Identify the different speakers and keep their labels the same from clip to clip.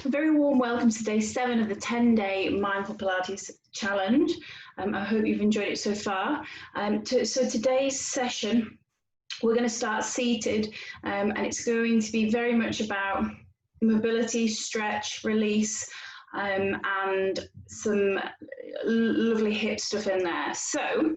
Speaker 1: A very warm welcome to day 7 of the 10-day Mindful Pilates Challenge. I hope you've enjoyed it so far. So today's session, we're going to start seated, and it's going to be very much about mobility, stretch, release, and some lovely hip stuff in there. So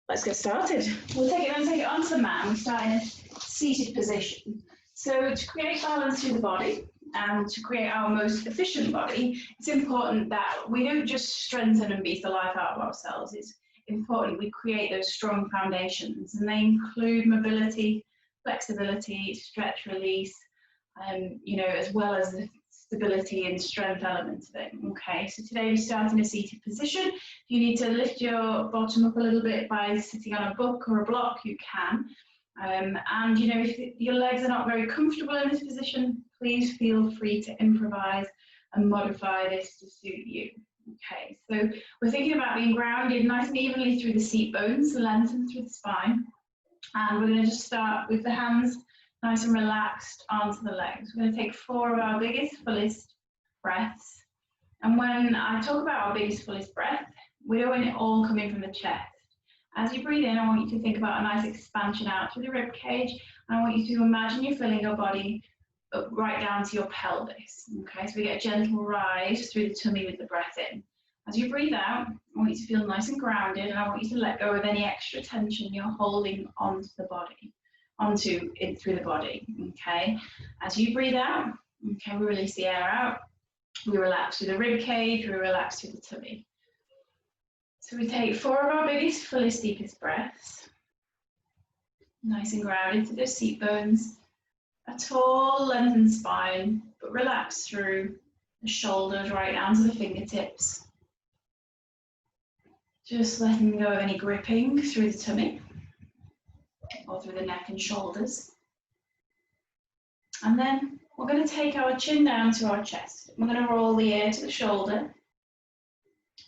Speaker 1: let's get started. We'll take it onto the mat. We start in a seated position. So to create balance through the body and to create our most efficient body, it's important that we don't just strengthen and beat the life out of ourselves. It's important we create those strong foundations, and they include mobility, flexibility, stretch, release, as well as the stability and strength element of it. Okay, so today we start in a seated position. If you need to lift your bottom up a little bit by sitting on a book or a block, you can. If your legs are not very comfortable in this position, please feel free to improvise and modify this to suit you. Okay, so we're thinking about being grounded nice and evenly through the seat bones, lengthen through the spine. And we're going to just start with the hands nice and relaxed onto the legs. We're going to take 4 of our biggest, fullest breaths. And when I talk about our biggest, fullest breath, we don't want it all coming from the chest. As you breathe in, I want you to think about a nice expansion out through the rib cage. And I want you to imagine you're filling your body up right down to your pelvis. Okay, so we get a gentle rise through the tummy with the breath in. As you breathe out, I want you to feel nice and grounded, and I want you to let go of any extra tension you're holding onto the body, through the body. Okay, as you breathe out, okay, we release the air out. We relax through the rib cage. We relax through the tummy. So we take 4 of our biggest, fullest, deepest breaths. Nice and grounded through the seat bones. A tall, lengthened spine, but relax through the shoulders right down to the fingertips. Just letting go of any gripping through the tummy or through the neck and shoulders. And then we're going to take our chin down to our chest. We're going to roll the ear to the shoulder.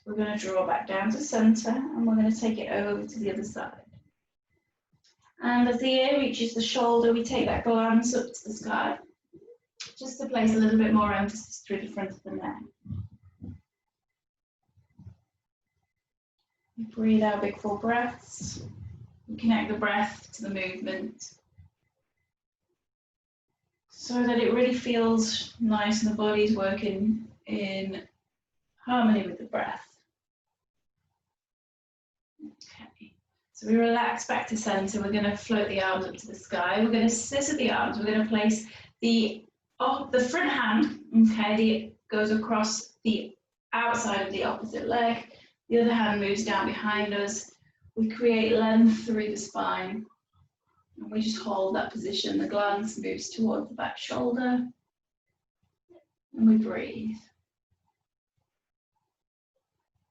Speaker 1: We're going to draw back down to center, and we're going to take it over to the other side. And as the ear reaches the shoulder, we take that glance up to the sky, just to place a little bit more emphasis through the front of the neck. We breathe out big full breaths. We connect the breath to the movement so that it really feels nice and the body's working in harmony with the breath. Okay, so we relax back to center. We're going to float the arms up to the sky. We're going to scissor the arms. We're going to place the front hand, okay, goes across the outside of the opposite leg. The other hand moves down behind us. We create length through the spine. And we just hold that position. The glance moves towards the back shoulder. And we breathe.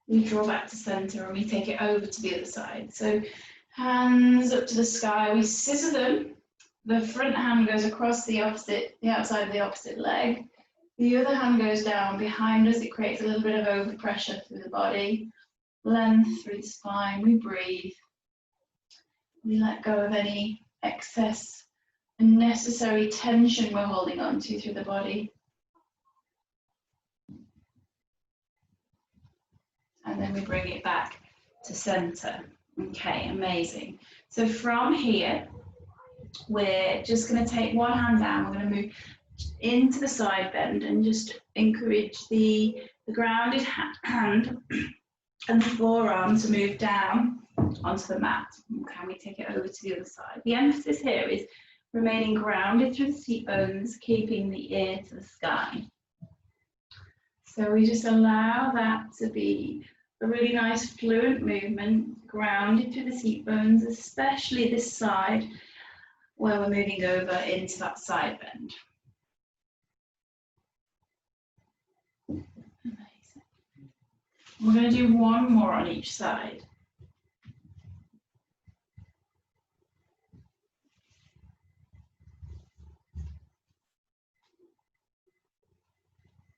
Speaker 1: We draw back to center and we take it over to the other side. So hands up to the sky, we scissor them. The front hand goes across the outside of the opposite leg. The other hand goes down behind us. It creates a little bit of overpressure through the body. Length through the spine, we breathe. We let go of any excess unnecessary tension we're holding on to through the body. And then we bring it back to center. Okay, amazing. So from here, we're just going to take one hand down. We're going to move into the side bend and just encourage the grounded hand and the forearm to move down onto the mat. Okay, we take it over to the other side. The emphasis here is remaining grounded through the seat bones, keeping the ear to the sky. So we just allow that to be a really nice fluent movement, grounded through the seat bones, especially this side where we're moving over into that side bend. Amazing. We're going to do one more on each side.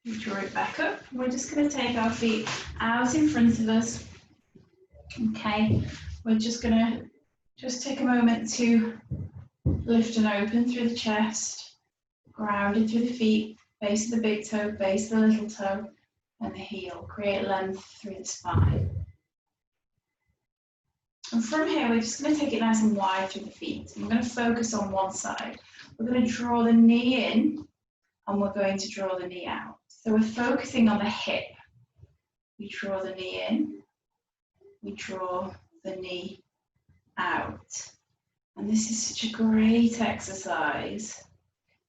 Speaker 1: We draw it back up. We're just going to take our feet out in front of us. Okay, we're just going to take a moment to lift and open through the chest, grounded through the feet, base of the big toe, base of the little toe, and the heel. Create length through the spine. And from here, we're just going to take it nice and wide through the feet. And we're going to focus on one side. We're going to draw the knee in, and we're going to draw the knee out. So we're focusing on the hip. We draw the knee in, we draw the knee out. And this is such a great exercise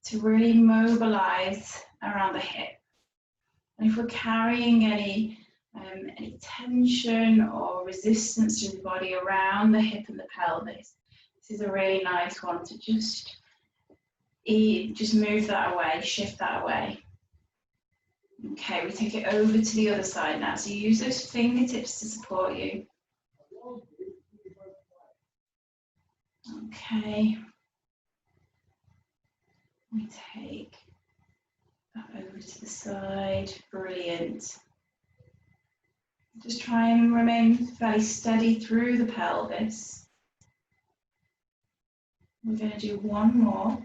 Speaker 1: to really mobilize around the hip. And if we're carrying any tension or resistance to the body around the hip and the pelvis, this is a really nice one to just move that away, shift that away. Okay, we take it over to the other side now. So you use those fingertips to support you. Okay. We take that over to the side. Brilliant. Just try and remain fairly steady through the pelvis. We're going to do one more.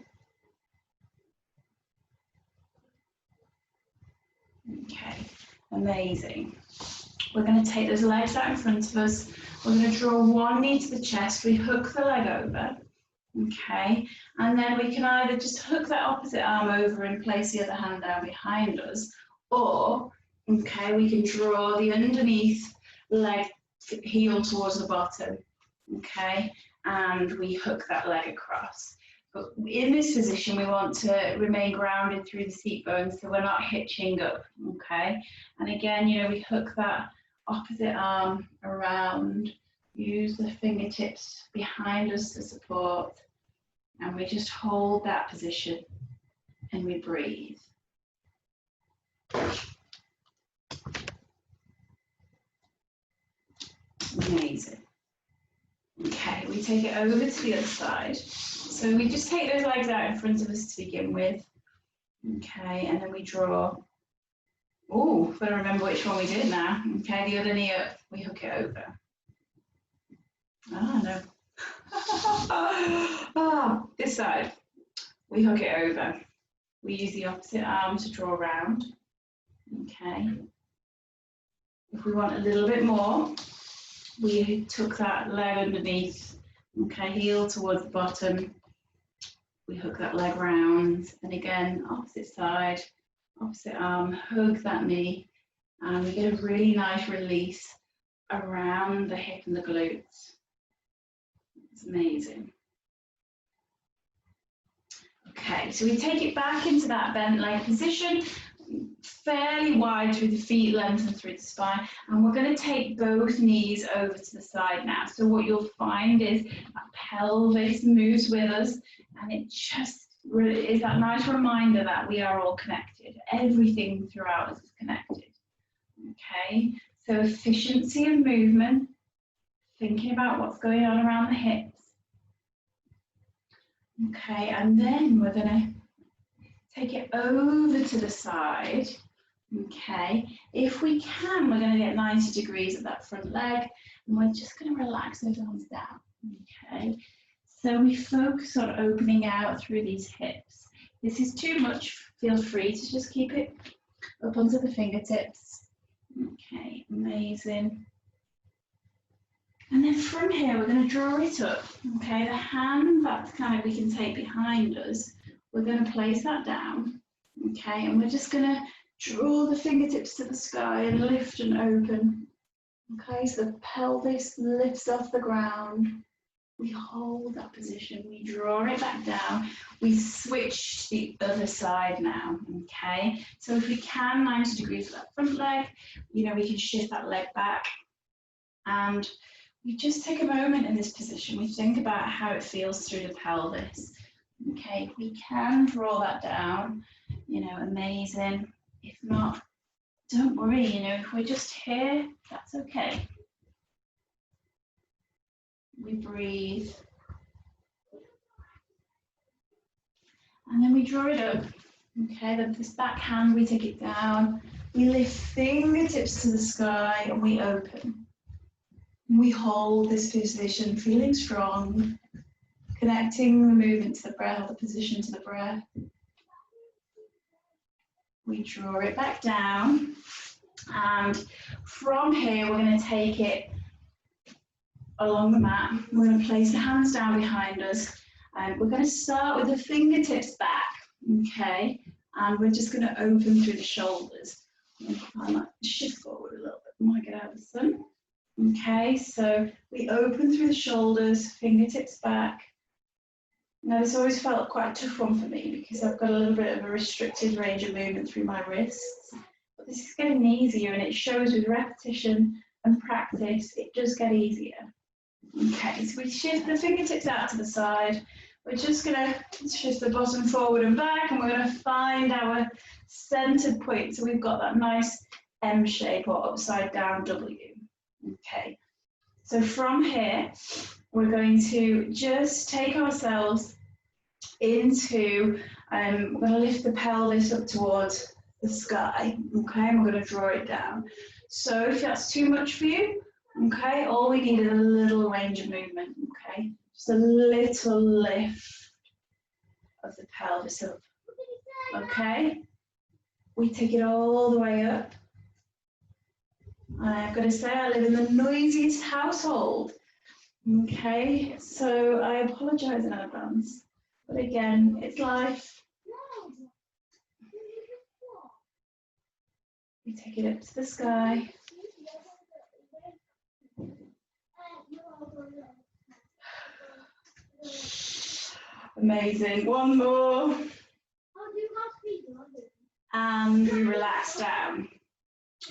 Speaker 1: Okay, amazing. We're going to take those legs out in front of us. We're going to draw one knee to the chest. We hook the leg over. Okay, and then we can either just hook that opposite arm over and place the other hand down behind us, or, okay, we can draw the underneath leg heel towards the bottom, okay, and we hook that leg across. But in this position, we want to remain grounded through the seat bones so we're not hitching up, okay? And again, you know, we hook that opposite arm around, use the fingertips behind us to support, and we just hold that position and we breathe. Amazing. Okay, we take it over to the other side. So we just take those legs out in front of us to begin with. Okay, and then we draw. Oh, gotta remember which one we did now. Okay, the other knee up, we hook it over. Ah, no. This side, we hook it over. We use the opposite arm to draw round. Okay. If we want a little bit more, we tuck that leg underneath. Okay, heel towards the bottom. We hook that leg round, and again, opposite side, opposite arm, hug that knee, and we get a really nice release around the hip and the glutes. It's amazing. Okay, so we take it back into that bent leg position, fairly wide through the feet, lengthen through the spine, and we're going to take both knees over to the side now. So what you'll find is that pelvis moves with us, and it just is that nice reminder that we are all connected. Everything throughout us is connected. Okay, so efficiency of movement, thinking about what's going on around the hips. Okay, and then we're going to take it over to the side. Okay, if we can, we're going to get 90 degrees of that front leg, and we're just going to relax those arms down. Okay, so we focus on opening out through these hips. This is too much, feel free to just keep it up onto the fingertips. Okay, amazing. And then from here, we're going to draw it up. Okay, the hand that kind of we can take behind us, we're going to place that down. Okay, and we're just going to draw the fingertips to the sky and lift and open. Okay, so the pelvis lifts off the ground. We hold that position, we draw it back down. We switch to the other side now, okay? So if we can, 90 degrees of that front leg, you know, we can shift that leg back. And we just take a moment in this position. We think about how it feels through the pelvis. Okay, if we can draw that down, you know, amazing. If not, don't worry, you know, if we're just here, that's okay. We breathe. And then we draw it up. Okay, then this back hand, we take it down. We lift fingertips to the sky and we open. We hold this position, feeling strong, connecting the movement to the breath, or the position to the breath. we draw it back down, and from here we're going to take it along the mat. We're going to place the hands down behind us, and we're going to start with the fingertips back, okay, and we're just going to open through the shoulders. I might shift forward a little bit more, get out of the sun. Okay, so we open through the shoulders, fingertips back. Now this always felt quite a tough one for me because I've got a little bit of a restricted range of movement through my wrists. But this is getting easier, and it shows with repetition and practice, it does get easier. Okay, so we shift the fingertips out to the side. We're just going to shift the bottom forward and back, and we're going to find our centered point. So we've got that nice M shape or upside down W. Okay, so from here, we're going to just take ourselves into, we're going to lift the pelvis up towards the sky, okay, and we're going to draw it down. So if that's too much for you, okay, all we need is a little range of movement, okay, just a little lift of the pelvis up, okay. We take it all the way up. I've got to say, I live in the noisiest household. Okay, so I apologise in advance. But again, it's life. We take it up to the sky. Amazing. One more. And we relax down.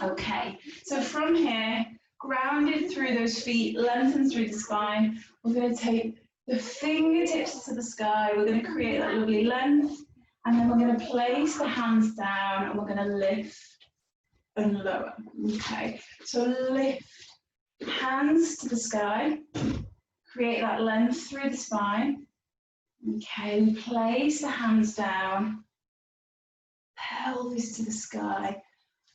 Speaker 1: Okay, so from here, grounded through those feet, lengthen through the spine, we're going to take the fingertips to the sky, we're going to create that lovely length, and then we're going to place the hands down and we're going to lift and lower. Okay, so lift, hands to the sky, create that length through the spine. Okay, we place the hands down, pelvis to the sky,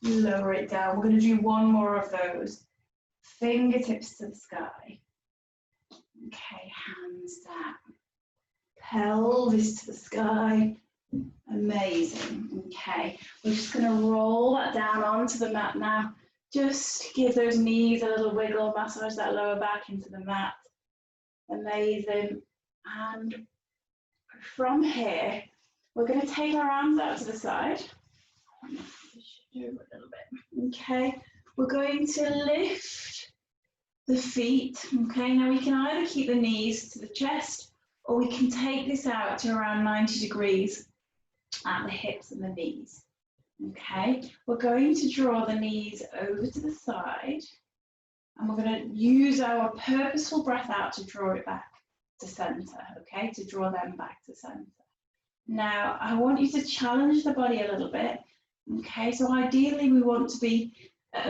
Speaker 1: lower it down. We're going to do one more of those. Fingertips to the sky. Okay, hands down. Pelvis to the sky. Amazing. Okay, we're just going to roll that down onto the mat now. Just give those knees a little wiggle, massage that lower back into the mat. Amazing. And from here, we're going to take our arms out to the side. A little bit. Okay, we're going to lift the feet. Okay, now we can either keep the knees to the chest, or we can take this out to around 90 degrees at the hips and the knees. Okay, we're going to draw the knees over to the side, and we're going to use our purposeful breath out to draw it back to center. Okay, to draw them back to center. Now I want you to challenge the body a little bit. Okay, so ideally we want to be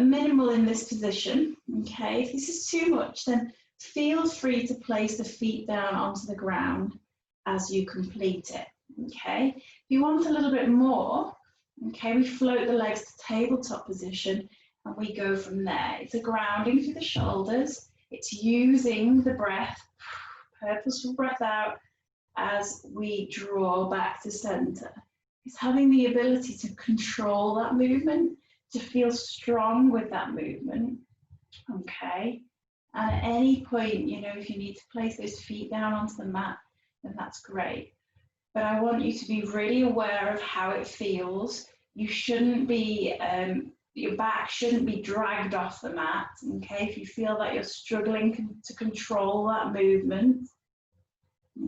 Speaker 1: minimal in this position. Okay, if this is too much, then feel free to place the feet down onto the ground as you complete it. Okay, if you want a little bit more, okay, we float the legs to tabletop position and we go from there. It's a grounding through the shoulders. It's using the breath, purposeful breath out as we draw back to center. It's having the ability to control that movement, to feel strong with that movement, okay? And at any point, you know, if you need to place those feet down onto the mat, then that's great. But I want you to be really aware of how it feels. You shouldn't be, your back shouldn't be dragged off the mat, okay? If you feel that you're struggling to control that movement,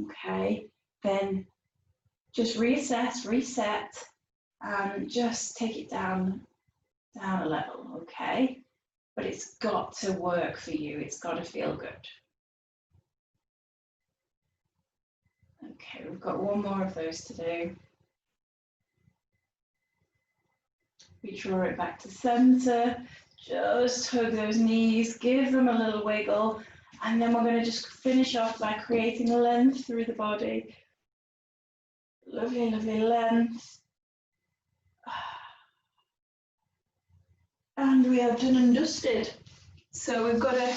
Speaker 1: okay, then just reassess, reset, and just take it down a level, okay? But it's got to work for you. It's got to feel good. Okay, we've got one more of those to do. We draw it back to center. Just hug those knees, give them a little wiggle, and then we're going to just finish off by creating length through the body. Lovely, lovely length. And we are done and dusted. So we've got a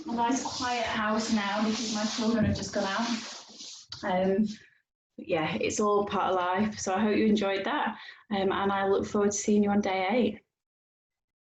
Speaker 1: nice quiet house now because my children have just gone out. yeah, it's all part of life. So I hope you enjoyed that. And I look forward to seeing you on day 8.